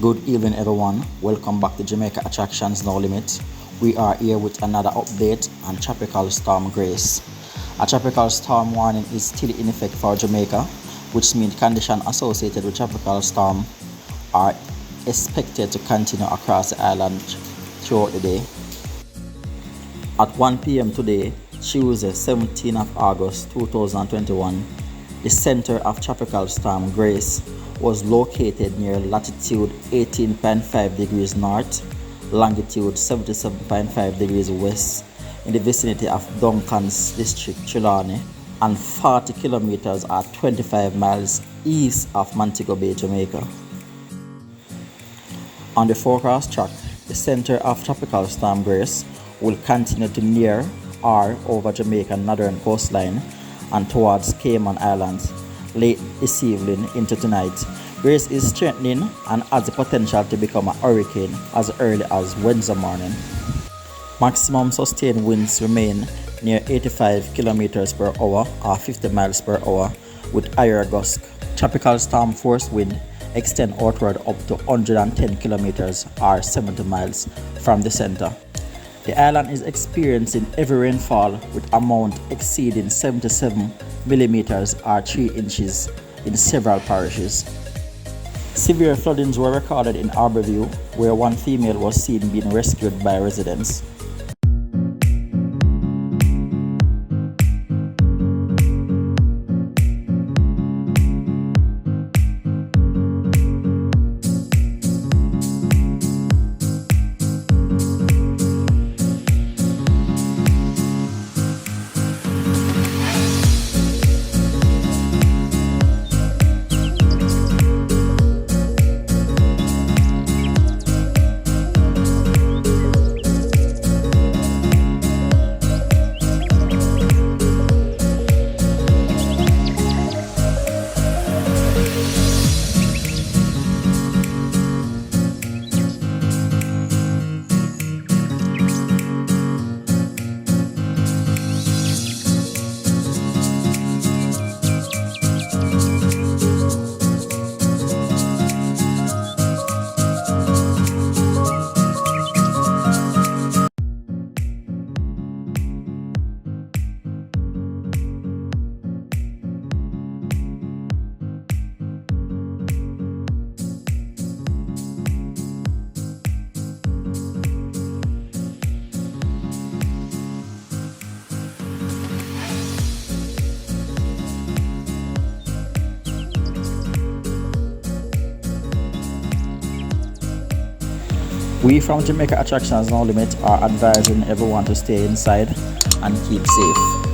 Good evening, everyone. Welcome back to Jamaica Attractions No Limit. We are here with another update on Tropical Storm Grace. A tropical storm warning is still in effect for Jamaica, which means conditions associated with tropical storm are expected to continue across the island throughout the day. At 1 p.m. today, Tuesday, 17th of August 2021, the center of Tropical Storm Grace was located near latitude 18.5 degrees north, longitude 77.5 degrees west, in the vicinity of Duncan's district, Trelawney, and 40 kilometers or 25 miles east of Montego Bay, Jamaica. On the forecast track, the center of Tropical Storm Grace will continue to near or over Jamaican northern coastline and towards Cayman Islands late this evening into tonight. Grace is strengthening and has the potential to become a hurricane as early as Wednesday morning. Maximum sustained winds remain near 85 kilometers per hour or 50 miles per hour with higher gusts. Tropical storm force wind extend outward up to 110 kilometers or 70 miles from the center. The island is experiencing heavy rainfall with amount exceeding 77 millimeters or 3 inches in several parishes. Severe floodings were recorded in Harbour, where one female was seen being rescued by residents. We from Jamaica Attractions No Limit are advising everyone to stay inside and keep safe.